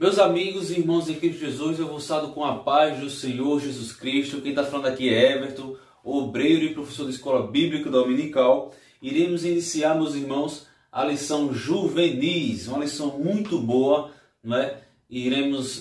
Meus amigos e irmãos em Cristo Jesus, eu vos saúdo com a paz do Senhor Jesus Cristo. Quem está falando aqui é Everton, obreiro e professor da Escola Bíblica Dominical. Iremos iniciar, meus irmãos, a lição juvenis, uma lição muito boa, não é?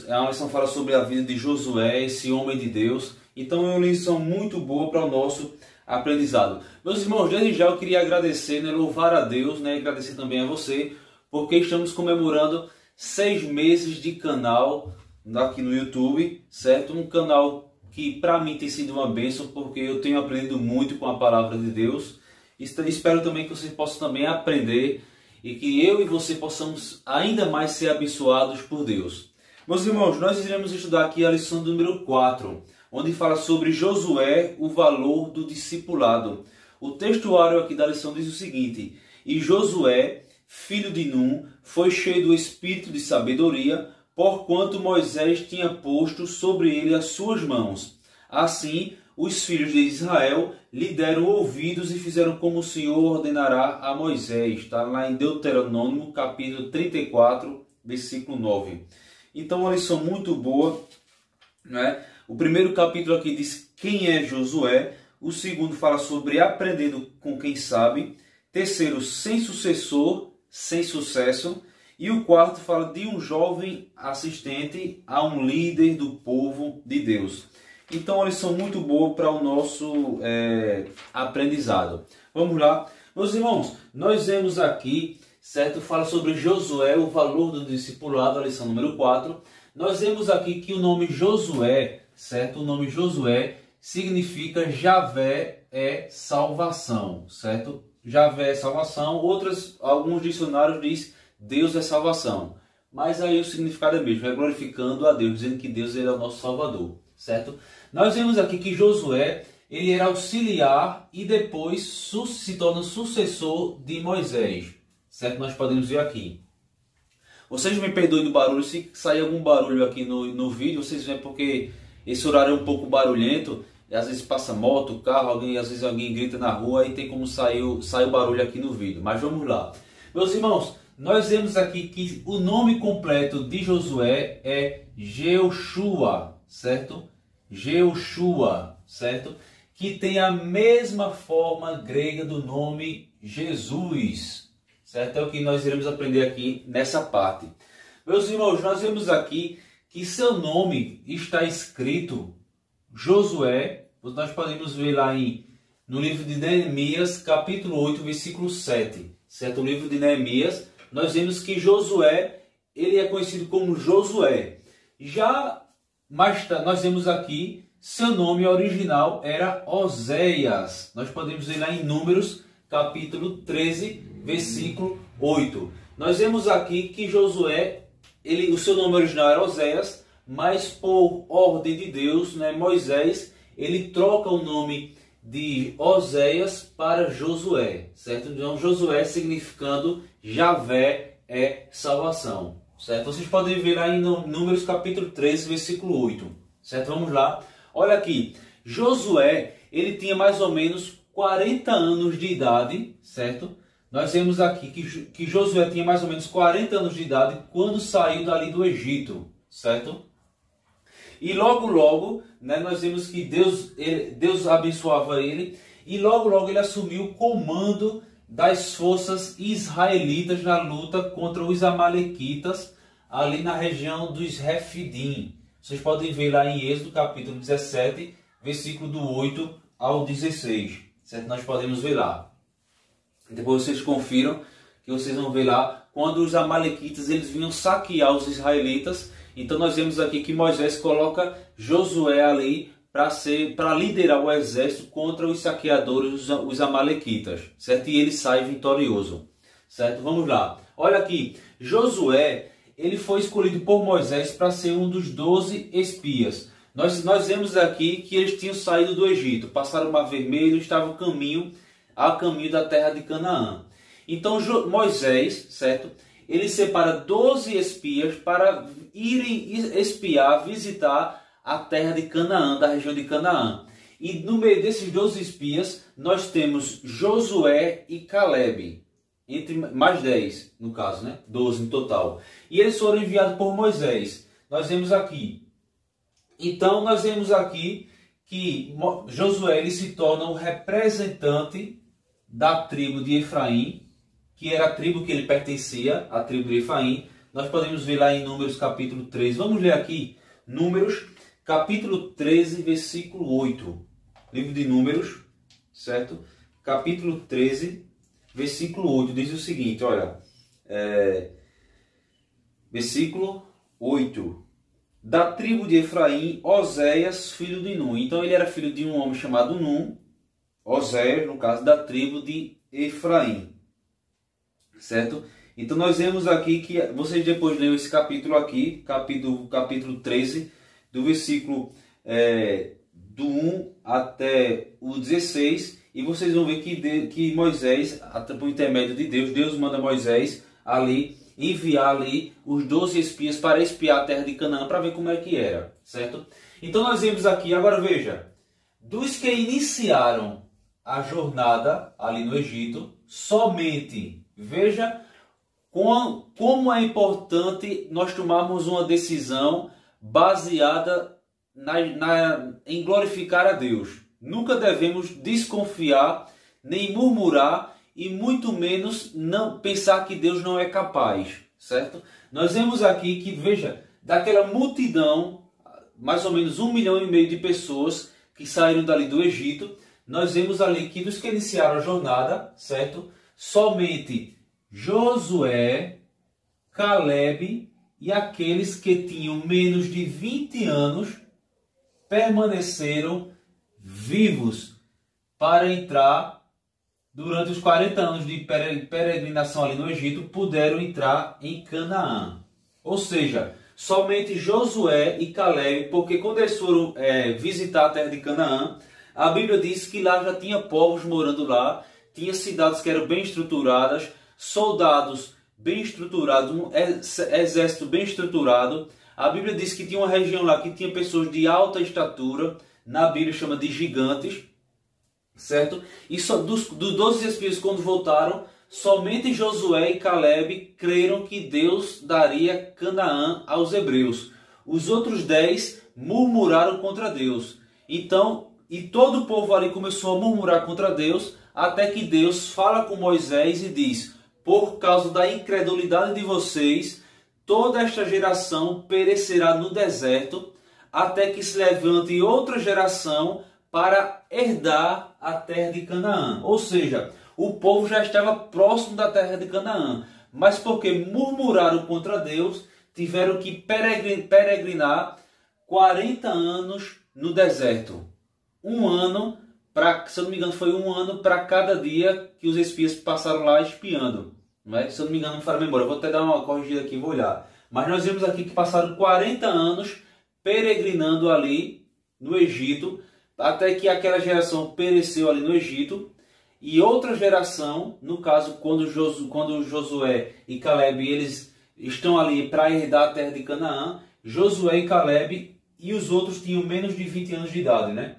A lição fala sobre a vida de Josué, esse homem de Deus. Então é uma lição muito boa para o nosso aprendizado. Meus irmãos, desde já eu queria agradecer, louvar a Deus, e agradecer também a você, porque estamos comemorando 6 meses de canal aqui no YouTube, certo? Um canal que para mim tem sido uma bênção, porque eu tenho aprendido muito com a palavra de Deus. Espero também que vocês possam também aprender e que eu e você possamos ainda mais ser abençoados por Deus. Meus irmãos, nós iremos estudar aqui a lição número 4, onde fala sobre Josué, o valor do discipulado. O textuário aqui da lição diz o seguinte: e Josué, filho de Num, foi cheio do espírito de sabedoria, porquanto Moisés tinha posto sobre ele as suas mãos. Assim, os filhos de Israel lhe deram ouvidos e fizeram como o Senhor ordenará a Moisés. Está lá em Deuteronômio, capítulo 34, versículo 9. Então, uma lição muito boa, né? O primeiro capítulo aqui diz quem é Josué. O segundo fala sobre aprendendo com quem sabe. Terceiro, sem sucessor, sem sucesso. E o quarto fala de um jovem assistente a um líder do povo de Deus. Então, uma lição muito boa para o nosso aprendizado. Vamos lá. Meus irmãos, nós vemos aqui, certo? Fala sobre Josué, o valor do discipulado, a lição número 4. Nós vemos aqui que o nome Josué, certo? O nome Josué significa Javé é salvação, certo? Javé é salvação. Alguns dicionários dizem Deus é salvação. Mas aí o significado é mesmo, é glorificando a Deus, dizendo que Deus ele é o nosso Salvador, certo? Nós vemos aqui que Josué, ele era auxiliar e depois se torna sucessor de Moisés, certo? Nós podemos ver aqui. Vocês me perdoem do barulho, se sair algum barulho aqui no vídeo, vocês veem porque esse horário é um pouco barulhento, e às vezes passa moto, carro, às vezes alguém grita na rua e tem como sair o barulho aqui no vídeo. Mas vamos lá. Meus irmãos, nós vemos aqui que o nome completo de Josué é Jeoshua, certo? Jeoshua, certo? Que tem a mesma forma grega do nome Jesus, certo? É o que nós iremos aprender aqui nessa parte. Meus irmãos, nós vemos aqui que seu nome está escrito Josué. Nós podemos ver lá no livro de Neemias, capítulo 8, versículo 7, certo? O livro de Neemias, nós vemos que Josué, ele é conhecido como Josué. Já nós vemos aqui, seu nome original era Oséias. Nós podemos ver lá em Números, capítulo 13, versículo 8. Nós vemos aqui que Josué, o seu nome original era Oséias, mas por ordem de Deus, Moisés, ele troca o nome de Oséias para Josué, certo? Então Josué significando Javé é salvação, certo? Vocês podem ver lá em Números capítulo 13, versículo 8, certo? Vamos lá. Olha aqui, Josué, ele tinha mais ou menos 40 anos de idade, certo? Nós vemos aqui que Josué tinha mais ou menos 40 anos de idade quando saiu dali do Egito, certo? E logo, nós vemos que Deus abençoava ele e logo ele assumiu o comando das forças israelitas na luta contra os amalequitas ali na região dos Refidim. Vocês podem ver lá em Êxodo capítulo 17, versículo do 8 ao 16, certo? Nós podemos ver lá. Depois vocês confiram que vocês vão ver lá quando os amalequitas eles vinham saquear os israelitas. Então nós vemos aqui que Moisés coloca Josué ali para liderar o exército contra os saqueadores, os amalequitas, certo? E ele sai vitorioso, certo? Vamos lá. Olha aqui, Josué, ele foi escolhido por Moisés para ser um dos 12 espias. Nós vemos aqui que eles tinham saído do Egito, passaram o Mar Vermelho e estavam a caminho da terra de Canaã. Então Moisés, certo? Ele separa 12 espias para irem espiar, visitar a terra de Canaã, da região de Canaã. E no meio desses 12 espias, nós temos Josué e Calebe. mais 10, no caso, né? 12 no total. E eles foram enviados por Moisés. Nós vemos aqui. Então, nós vemos aqui que Josué ele se torna o representante da tribo de Efraim, que era a tribo que ele pertencia, a tribo de Efraim. Nós podemos ver lá em Números capítulo 13. Vamos ler aqui Números capítulo 13, versículo 8. Livro de Números, certo? Capítulo 13, versículo 8. Diz o seguinte, olha. Versículo 8. Da tribo de Efraim, Oséias, filho de Num. Então ele era filho de um homem chamado Num. Oséias, no caso, da tribo de Efraim. Certo? Então nós vemos aqui que vocês depois leiam esse capítulo aqui, capítulo 13, do versículo do 1 até o 16, e vocês vão ver que Moisés, por intermédio de Deus manda Moisés ali enviar ali os 12 espias para espiar a terra de Canaã, para ver como é que era, certo? Então nós vemos aqui, agora veja, dos que iniciaram a jornada ali no Egito, somente, veja como é importante nós tomarmos uma decisão baseada em glorificar a Deus. Nunca devemos desconfiar, nem murmurar, e muito menos não pensar que Deus não é capaz, certo? Nós vemos aqui que, veja, daquela multidão, mais ou menos 1,5 milhão de pessoas que saíram dali do Egito, nós vemos ali que dos que iniciaram a jornada, certo? Somente Josué, Calebe e aqueles que tinham menos de 20 anos permaneceram vivos para entrar durante os 40 anos de peregrinação ali no Egito, puderam entrar em Canaã. Ou seja, somente Josué e Calebe, porque quando eles foram visitar a terra de Canaã, a Bíblia diz que lá já tinha povos morando lá, tinha cidades que eram bem estruturadas, soldados bem estruturados, um exército bem estruturado. A Bíblia diz que tinha uma região lá que tinha pessoas de alta estatura, na Bíblia chama de gigantes, certo? E só dos 12 espias, quando voltaram, somente Josué e Calebe creram que Deus daria Canaã aos hebreus. Os outros 10 murmuraram contra Deus. Então, e todo o povo ali começou a murmurar contra Deus, até que Deus fala com Moisés e diz: por causa da incredulidade de vocês, toda esta geração perecerá no deserto, até que se levante outra geração para herdar a terra de Canaã. Ou seja, o povo já estava próximo da terra de Canaã, mas porque murmuraram contra Deus, tiveram que peregrinar 40 anos no deserto. Um ano, se eu não me engano, foi um ano para cada dia que os espias passaram lá espiando. Não é? Se eu não me engano, não falo a memória. Eu vou até dar uma corrigida aqui e vou olhar. Mas nós vemos aqui que passaram 40 anos peregrinando ali no Egito, até que aquela geração pereceu ali no Egito, e outra geração, no caso, quando Josué e Calebe eles estão ali para herdar a terra de Canaã, Josué e Calebe e os outros tinham menos de 20 anos de idade, né?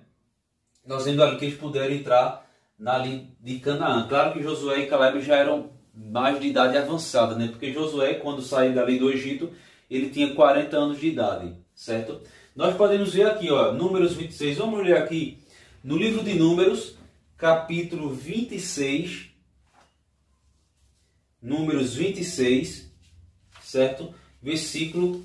Nós vemos ali que eles puderam entrar ali de Canaã. Claro que Josué e Calebe já eram mais de idade avançada, né? Porque Josué, quando saiu dali do Egito, ele tinha 40 anos de idade, certo? Nós podemos ver aqui, ó, Números 26. Vamos ler aqui no livro de Números, capítulo 26. Números 26, certo? Versículo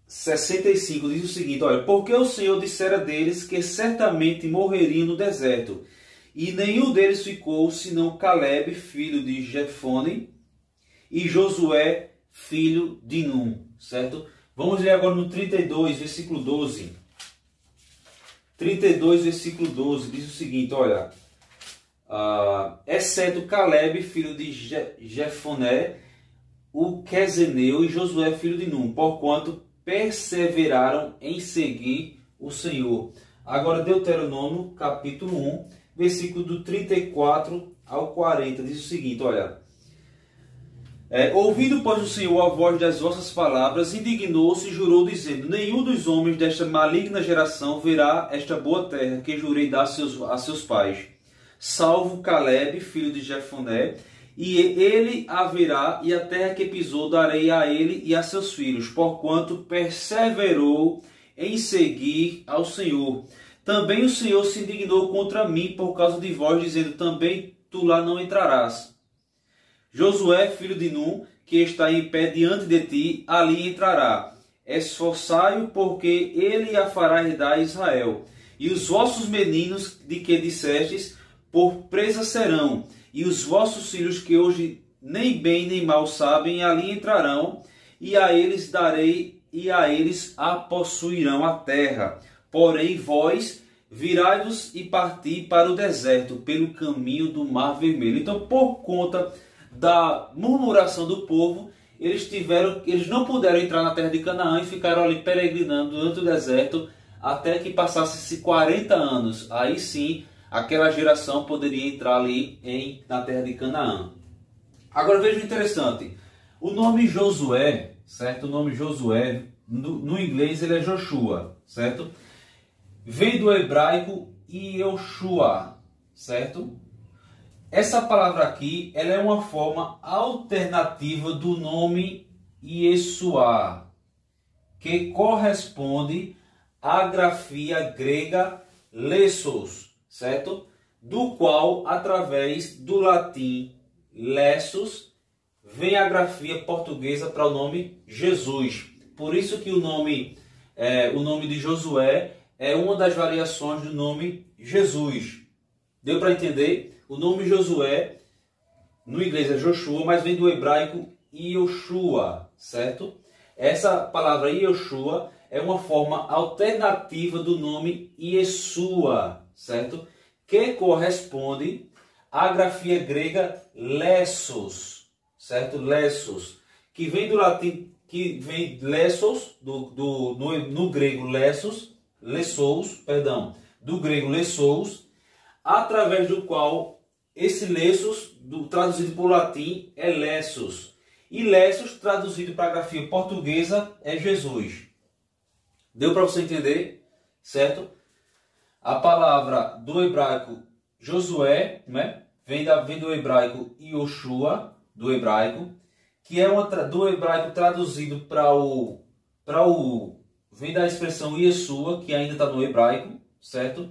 65 diz o seguinte, olha: porque o Senhor dissera deles que certamente morreriam no deserto, e nenhum deles ficou, senão Calebe, filho de Jefone, e Josué, filho de Num, certo? Vamos ler agora no 32, versículo 12. 32, versículo 12, diz o seguinte, olha: exceto Calebe, filho de Jefoné, o Quezeneu, e Josué, filho de Num, porquanto perseveraram em seguir o Senhor. Agora Deuteronômio, capítulo 1, versículo do 34 ao 40, diz o seguinte, olha: ouvindo, pois, o Senhor a voz das vossas palavras, indignou-se e jurou, dizendo: nenhum dos homens desta maligna geração verá esta boa terra que jurei dar a seus pais. salvo Caleb, filho de Jefoné, e ele haverá, e a terra que pisou darei a ele e a seus filhos, porquanto perseverou em seguir ao Senhor. Também o Senhor se indignou contra mim por causa de vós, dizendo, também tu lá não entrarás. Josué, filho de Num, que está em pé diante de ti, ali entrará. Esforçai-o, porque ele a fará herdar a Israel. E os vossos meninos, de que dissestes, por presa serão. E os vossos filhos, que hoje nem bem nem mal sabem, ali entrarão. E a eles darei, e a eles a possuirão a terra. Porém, vós virai-vos e parti para o deserto, pelo caminho do Mar Vermelho. Então, por conta da murmuração do povo, eles não puderam entrar na terra de Canaã e ficaram ali peregrinando durante o deserto até que passasse-se 40 anos. Aí sim, aquela geração poderia entrar ali na terra de Canaã. Agora veja o interessante. O nome Josué, certo? O nome Josué, no inglês ele é Joshua, certo? Vem do hebraico Yoshua, certo? Essa palavra aqui, ela é uma forma alternativa do nome Yeshua, que corresponde à grafia grega lessos, certo? Do qual, através do latim lessos, vem a grafia portuguesa para o nome Jesus. Por isso que o nome de Josué é uma das variações do nome Jesus. Deu para entender? O nome Josué, no inglês é Joshua, mas vem do hebraico Yoshua, certo? Essa palavra Yoshua é uma forma alternativa do nome Yeshua, certo? Que corresponde à grafia grega lessos, certo? Lessos, que vem do latim, que vem lessos, no grego lessos, do grego lessos, através do qual esse lessos, traduzido para o latim, é lessos. E lessos, traduzido para a grafia portuguesa, é Jesus. Deu para você entender? Certo? A palavra do hebraico Josué, né? vem do hebraico Yoshua, do hebraico, que é do hebraico traduzido vem da expressão Yeshua, que ainda está no hebraico, certo?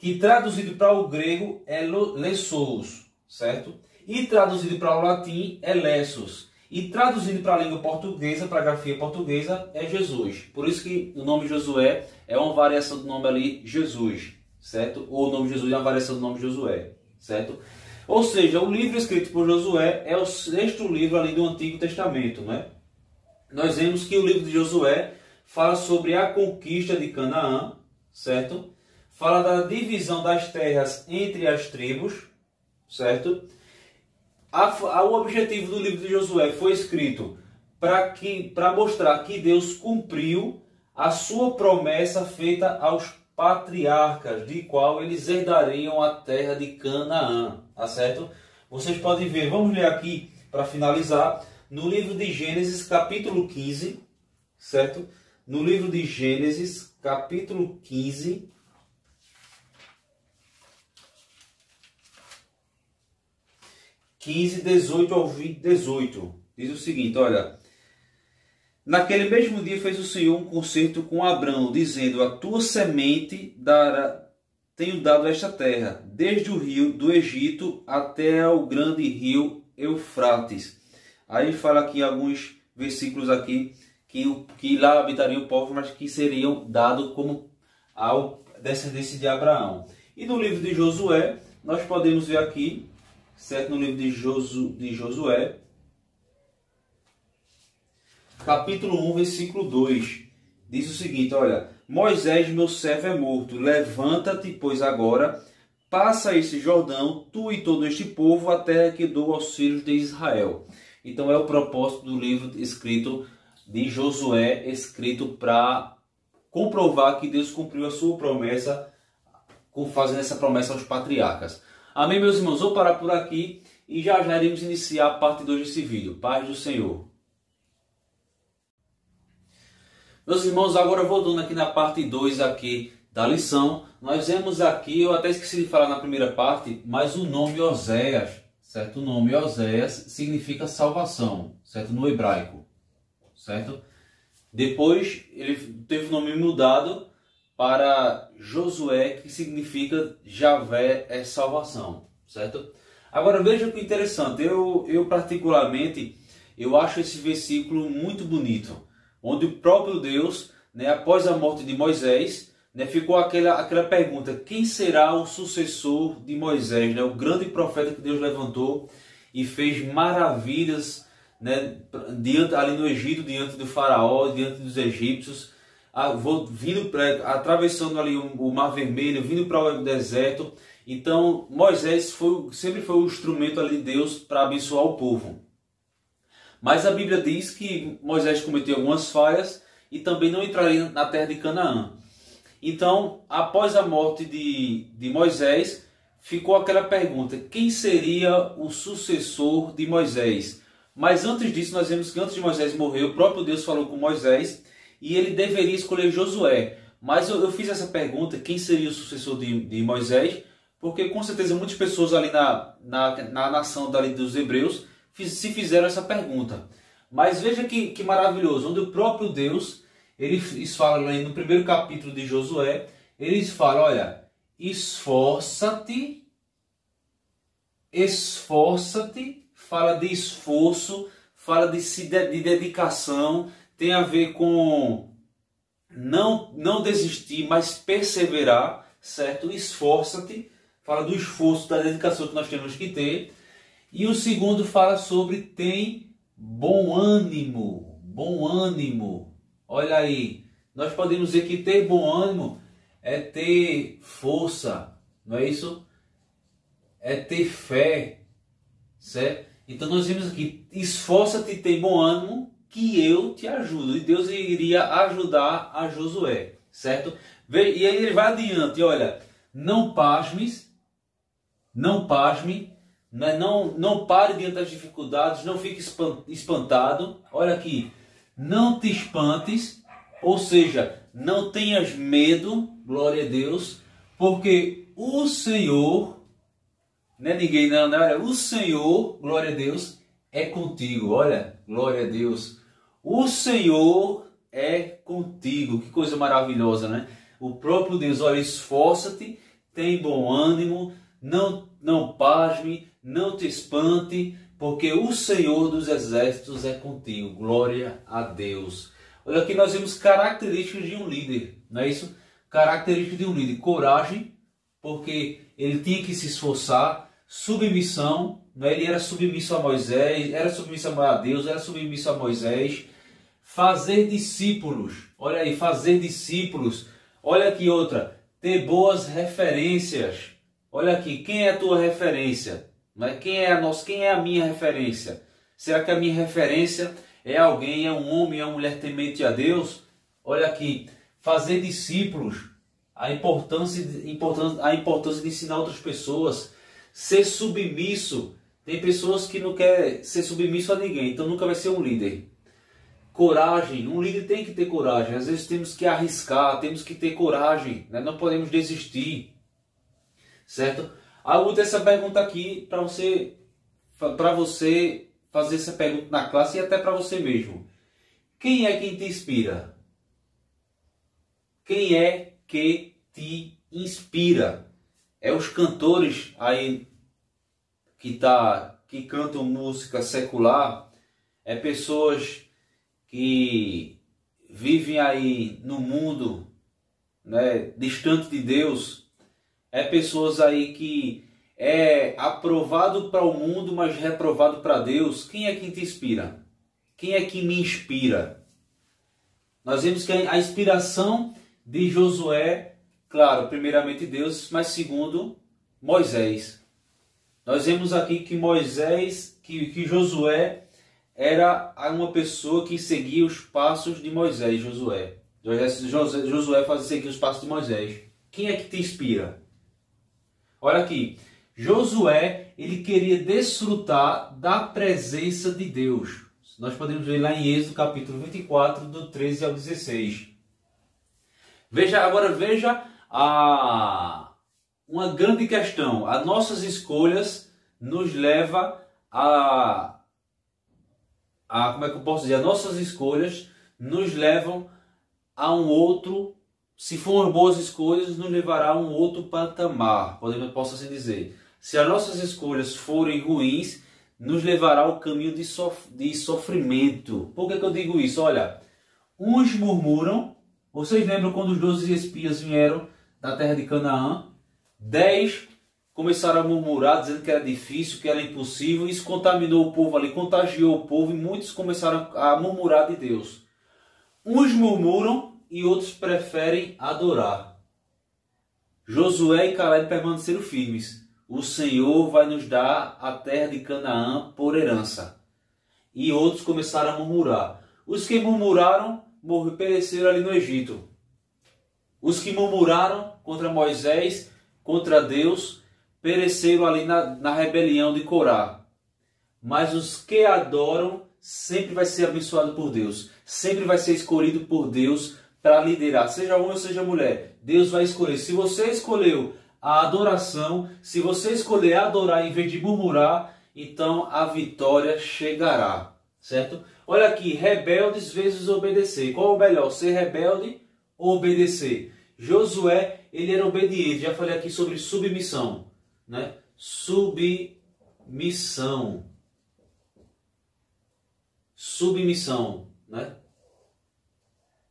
Que traduzido para o grego é lessos, certo? E traduzido para o latim é lessos. E traduzido para a língua portuguesa, para a grafia portuguesa, é Jesus. Por isso que o nome Josué é uma variação do nome ali Jesus, certo? Ou o nome Jesus é uma variação do nome Josué, certo? Ou seja, o livro escrito por Josué é o sexto livro ali do Antigo Testamento, né? Nós vemos que o livro de Josué fala sobre a conquista de Canaã, certo? Fala da divisão das terras entre as tribos, certo? O objetivo do livro de Josué foi escrito para mostrar que Deus cumpriu a sua promessa feita aos patriarcas, de qual eles herdariam a terra de Canaã, tá certo? Vocês podem ver, vamos ler aqui para finalizar, no livro de Gênesis, capítulo 15, certo? No livro de Gênesis, capítulo 15, 18 ao 18, diz o seguinte, olha: naquele mesmo dia fez o Senhor um concerto com Abrão, dizendo, a tua semente tenho dado esta terra, desde o rio do Egito até o grande rio Eufrates. Aí fala aqui alguns versículos aqui, que lá habitaria o povo, mas que seriam dados como ao descendência de Abraão. E no livro de Josué, nós podemos ver aqui, certo? No livro de Josué, capítulo 1, versículo 2, diz o seguinte, olha: Moisés, meu servo, é morto, levanta-te, pois agora, passa esse Jordão, tu e todo este povo, a terra que dou aos filhos de Israel. Então é o propósito do livro escrito de Josué, escrito para comprovar que Deus cumpriu a sua promessa, fazendo essa promessa aos patriarcas. Amém, meus irmãos? Vou parar por aqui e já iremos iniciar a parte 2 desse vídeo. Paz do Senhor. Meus irmãos, agora voltando aqui na parte 2 aqui da lição, nós vemos aqui, eu até esqueci de falar na primeira parte, mas o nome Oséias, certo? O nome Oséias significa salvação, certo? No hebraico, certo? Depois ele teve o nome mudado para Josué, que significa Javé é salvação, certo? Agora veja que interessante, eu particularmente, eu acho esse versículo muito bonito, onde o próprio Deus, né, após a morte de Moisés, né, ficou aquela pergunta: quem será o sucessor de Moisés, né, o grande profeta que Deus levantou e fez maravilhas, né, ali no Egito, diante do faraó, diante dos egípcios, atravessando ali o Mar Vermelho, vindo para o deserto. Então Moisés sempre foi o instrumento ali de Deus para abençoar o povo. Mas a Bíblia diz que Moisés cometeu algumas falhas e também não entraria na terra de Canaã. Então, após a morte de Moisés, ficou aquela pergunta: quem seria o sucessor de Moisés? Mas antes disso, nós vemos que antes de Moisés morrer, o próprio Deus falou com Moisés e ele deveria escolher Josué. Mas eu fiz essa pergunta: quem seria o sucessor de Moisés? Porque com certeza muitas pessoas ali na nação dali dos hebreus se fizeram essa pergunta. Mas veja que maravilhoso, onde o próprio Deus, eles falam aí no primeiro capítulo de Josué, eles falam: olha, esforça-te, fala de esforço, fala de dedicação, tem a ver com não desistir, mas perseverar, certo? Esforça-te, fala do esforço, da dedicação que nós temos que ter. E o segundo fala sobre tem bom ânimo, bom ânimo. Olha aí, nós podemos dizer que ter bom ânimo é ter força, não é isso? É ter fé, certo? Então nós vemos aqui: esforça-te e tem bom ânimo, que eu te ajudo. E Deus iria ajudar a Josué, certo? E aí ele vai adiante: olha, não pasmes, não pare diante das dificuldades, não fique espantado. Olha aqui, não te espantes, ou seja, não tenhas medo, glória a Deus, porque o Senhor, não é ninguém não, né? Olha, o Senhor, glória a Deus, é contigo. Olha, glória a Deus, o Senhor é contigo. Que coisa maravilhosa, né? O próprio Deus: olha, esforça-te, tem bom ânimo, não pasme, não te espante, porque o Senhor dos exércitos é contigo. Glória a Deus. Olha, aqui nós vemos características de um líder, não é isso? Características de um líder: coragem, porque ele tinha que se esforçar; submissão, né? Ele era submisso a Moisés, era submisso a Deus, era submisso a Moisés. Fazer discípulos, olha aí, fazer discípulos. Olha aqui outra: ter boas referências. Olha aqui, quem é a tua referência? Quem é a minha referência? Será que a minha referência é alguém, é um homem, é uma mulher temente a Deus? Olha aqui, fazer discípulos, a importância de ensinar outras pessoas. Ser submisso. Tem pessoas que não querem ser submisso a ninguém, então nunca vai ser um líder. Coragem, um líder tem que ter coragem. Às vezes temos que arriscar, temos que ter coragem, né? Não podemos desistir, certo? A outra é essa pergunta aqui para você fazer essa pergunta na classe e até para você mesmo: quem é quem te inspira? Quem é que te inspira? É os cantores aí que cantam música secular? É pessoas que vivem aí no mundo, né, distante de Deus? É pessoas aí que é aprovado para o mundo, mas reprovado para Deus? Quem é quem te inspira? Quem é que me inspira? Nós vemos que a inspiração de Josué, claro, primeiramente Deus, mas segundo Moisés. Nós vemos aqui que que Josué era uma pessoa que seguia os passos de Moisés. Josué seguir os passos de Moisés. Quem é que te inspira? Olha aqui, Josué, ele queria desfrutar da presença de Deus. Nós podemos ver lá em Êxodo capítulo 24, do 13 ao 16. Veja uma grande questão. As nossas escolhas nos levam como é que eu posso dizer? As nossas escolhas nos levam a um outro, se forem boas escolhas, nos levará a um outro patamar, posso assim dizer. Se as nossas escolhas forem ruins, nos levará ao caminho de sofrimento. Por que eu digo isso? Olha, uns murmuram. Vocês lembram quando os 12 espias vieram da terra de Canaã? 10 começaram a murmurar, dizendo que era difícil, que era impossível. Isso contaminou o povo ali, contagiou o povo, e muitos começaram a murmurar de Deus. Uns murmuram e outros preferem adorar. Josué e Caleb permaneceram firmes. O Senhor vai nos dar a terra de Canaã por herança. E outros começaram a murmurar. Os que murmuraram pereceram ali no Egito. Os que murmuraram contra Moisés, contra Deus, pereceram ali na rebelião de Corá. Mas os que adoram sempre vai ser abençoado por Deus. Sempre vai ser escolhido por Deus para liderar. Seja homem ou seja mulher, Deus vai escolher. Se você escolheu a adoração, se você escolher adorar em vez de murmurar, então a vitória chegará. Certo? Olha aqui, rebeldes vezes obedecer. Qual é o melhor? Ser rebelde ou obedecer? Josué, ele era obediente. Já falei aqui sobre submissão, né? Submissão, né?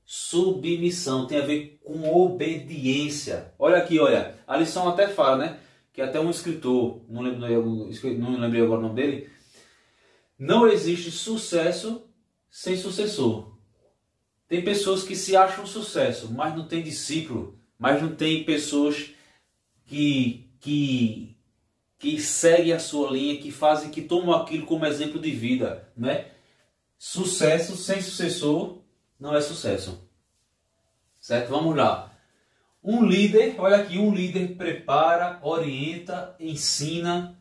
Submissão tem a ver com obediência. Olha aqui, olha, a lição até fala, né? Que até um escritor, não lembrei agora o nome dele. Não existe sucesso sem sucessor. Tem pessoas que se acham sucesso, mas não tem discípulo, mas não tem pessoas que seguem a sua linha, que fazem, que tomam aquilo como exemplo de vida, né? Sucesso sem sucessor não é sucesso. Certo? Vamos lá. Um líder, olha aqui, um líder prepara, orienta, ensina,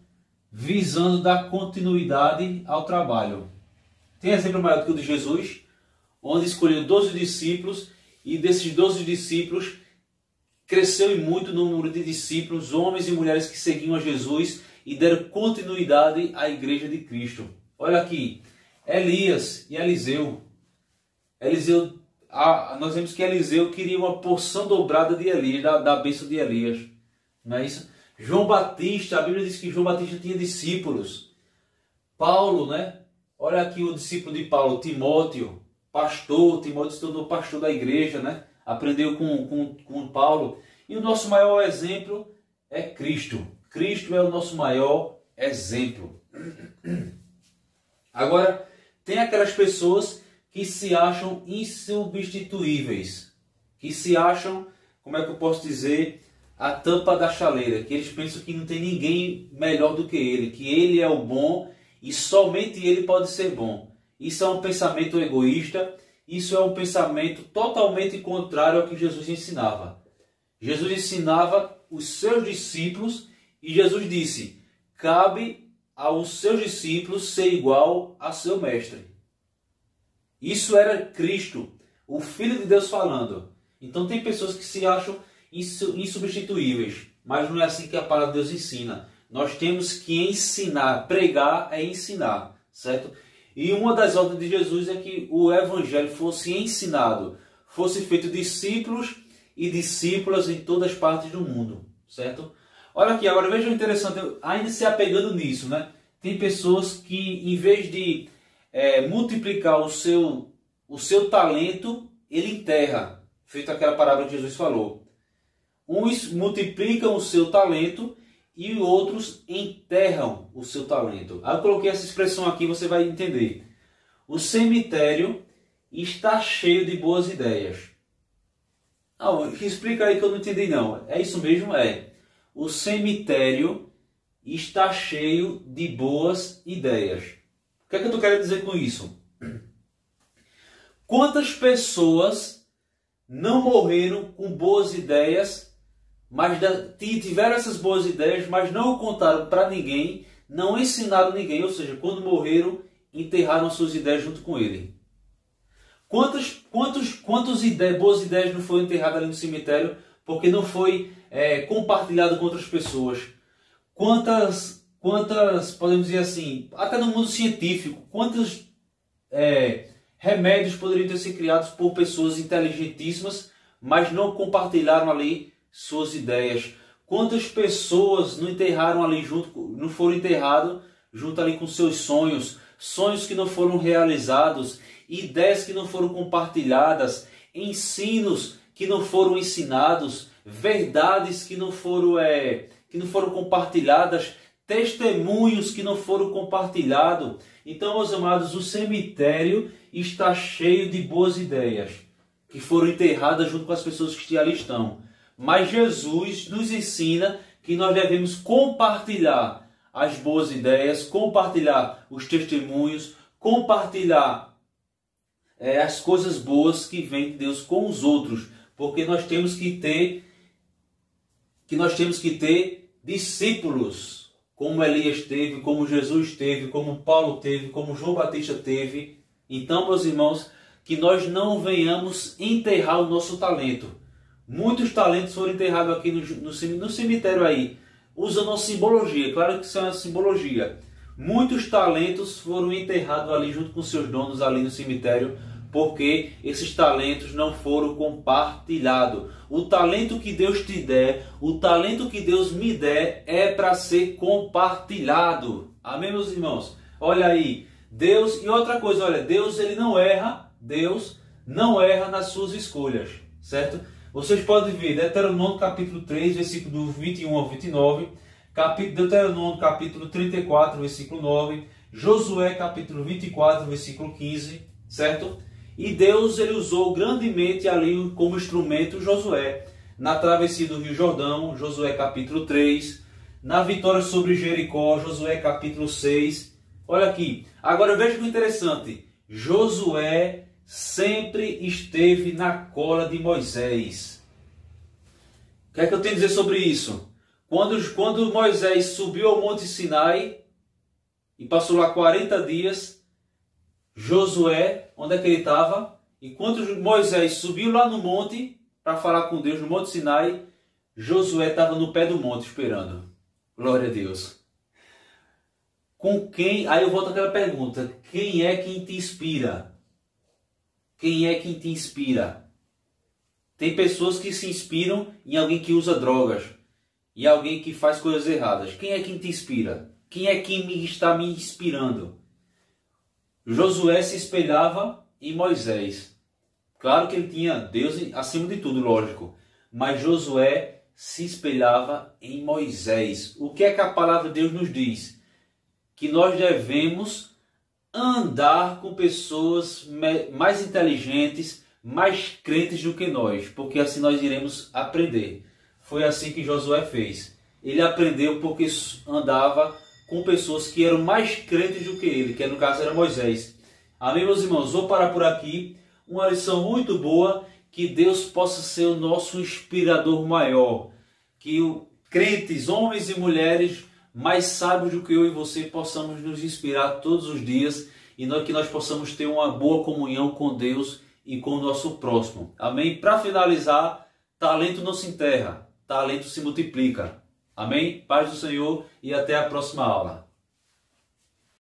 visando dar continuidade ao trabalho. Tem exemplo maior do que o de Jesus, onde escolheu 12 discípulos, e desses 12 discípulos cresceu em muito o número de discípulos, homens e mulheres que seguiam a Jesus e deram continuidade à igreja de Cristo. Olha aqui, Elias e Eliseu. Nós vemos que Eliseu queria uma porção dobrada de Elias, da bênção de Elias. Não é isso? João Batista, a Bíblia diz que João Batista tinha discípulos. Paulo, né? Olha aqui o discípulo de Paulo, Timóteo, pastor. Timóteo se tornou pastor da igreja, né? Aprendeu com Paulo. E o nosso maior exemplo é Cristo. Cristo é o nosso maior exemplo. Agora, tem aquelas pessoas que se acham insubstituíveis, que se acham, como é que eu posso dizer, a tampa da chaleira, que eles pensam que não tem ninguém melhor do que ele, que ele é o bom e somente ele pode ser bom. Isso é um pensamento egoísta, isso é um pensamento totalmente contrário ao que Jesus ensinava. Jesus ensinava os seus discípulos e Jesus disse: cabe aos seus discípulos ser igual a seu mestre. Isso era Cristo, o Filho de Deus falando. Então tem pessoas que se acham insubstituíveis, mas não é assim que a palavra de Deus ensina. Nós temos que ensinar, pregar é ensinar, certo? E uma das ordens de Jesus é que o evangelho fosse ensinado, fosse feito discípulos e discípulas em todas as partes do mundo, certo? Olha aqui, agora veja o interessante, ainda se apegando nisso, né? Tem pessoas que, em vez de multiplicar o seu talento, ele enterra, feito aquela palavra que Jesus falou. Uns multiplicam o seu talento e outros enterram o seu talento. Aí eu coloquei essa expressão aqui, você vai entender. O cemitério está cheio de boas ideias. Não, explica aí que eu não entendi não. É isso mesmo? É. O cemitério está cheio de boas ideias. O que é que eu estou querendo dizer com isso? Quantas pessoas não morreram com boas ideias, mas tiveram essas boas ideias, mas não contaram para ninguém, não ensinaram ninguém, ou seja, quando morreram, enterraram suas ideias junto com ele. Quantas boas ideias não foram enterradas ali no cemitério porque não foi compartilhado com outras pessoas. Quantas, podemos dizer assim, até no mundo científico, quantos remédios poderiam ter sido criados por pessoas inteligentíssimas, mas não compartilharam ali suas ideias. Quantas pessoas não enterraram ali não foram enterrados junto ali com seus sonhos, sonhos que não foram realizados, ideias que não foram compartilhadas, ensinos que não foram ensinados, verdades que não foram compartilhadas, testemunhos que não foram compartilhados. Então, meus amados, o cemitério está cheio de boas ideias que foram enterradas junto com as pessoas que ali estão. Mas Jesus nos ensina que nós devemos compartilhar as boas ideias, compartilhar os testemunhos, compartilhar as coisas boas que vêm de Deus com os outros, porque nós temos que ter discípulos, como Elias teve, como Jesus teve, como Paulo teve, como João Batista teve. Então, meus irmãos, que nós não venhamos enterrar o nosso talento. Muitos talentos foram enterrados aqui no cemitério aí, usando a simbologia. Claro que isso é uma simbologia. Muitos talentos foram enterrados ali junto com seus donos ali no cemitério, porque esses talentos não foram compartilhados. O talento que Deus te der, o talento que Deus me der, é para ser compartilhado. Amém, meus irmãos? Olha aí, Deus, e outra coisa, olha, Deus ele não erra, Deus não erra nas suas escolhas, certo? Vocês podem ver Deuteronômio capítulo 3, versículo do 21 ao 29, Deuteronômio capítulo 34, versículo 9, Josué capítulo 24, versículo 15, certo? E Deus ele usou grandemente ali como instrumento Josué, na travessia do Rio Jordão, Josué capítulo 3, na vitória sobre Jericó, Josué capítulo 6. Olha aqui, agora veja que interessante, Josué sempre esteve na cola de Moisés. O que é que eu tenho a dizer sobre isso? Quando Moisés subiu ao Monte Sinai e passou lá 40 dias, Josué, onde é que ele estava? Enquanto Moisés subiu lá no monte para falar com Deus no Monte Sinai, Josué estava no pé do monte esperando. Glória a Deus. Com quem? Aí eu volto àquela pergunta: quem é quem te inspira? Quem é quem te inspira? Tem pessoas que se inspiram em alguém que usa drogas, em alguém que faz coisas erradas. Quem é quem te inspira? Quem é quem está me inspirando? Josué se espelhava em Moisés. Claro que ele tinha Deus acima de tudo, lógico. Mas Josué se espelhava em Moisés. O que é que a palavra de Deus nos diz? Que nós devemos andar com pessoas mais inteligentes, mais crentes do que nós, porque assim nós iremos aprender. Foi assim que Josué fez. Ele aprendeu porque andava com pessoas que eram mais crentes do que ele, que no caso era Moisés. Amém, meus irmãos? Vou parar por aqui. Uma lição muito boa, que Deus possa ser o nosso inspirador maior. Que crentes, homens e mulheres mais sábios do que eu e você, possamos nos inspirar todos os dias e que nós possamos ter uma boa comunhão com Deus e com o nosso próximo. Amém? Para finalizar, talento não se enterra, talento se multiplica. Amém? Paz do Senhor e até a próxima aula.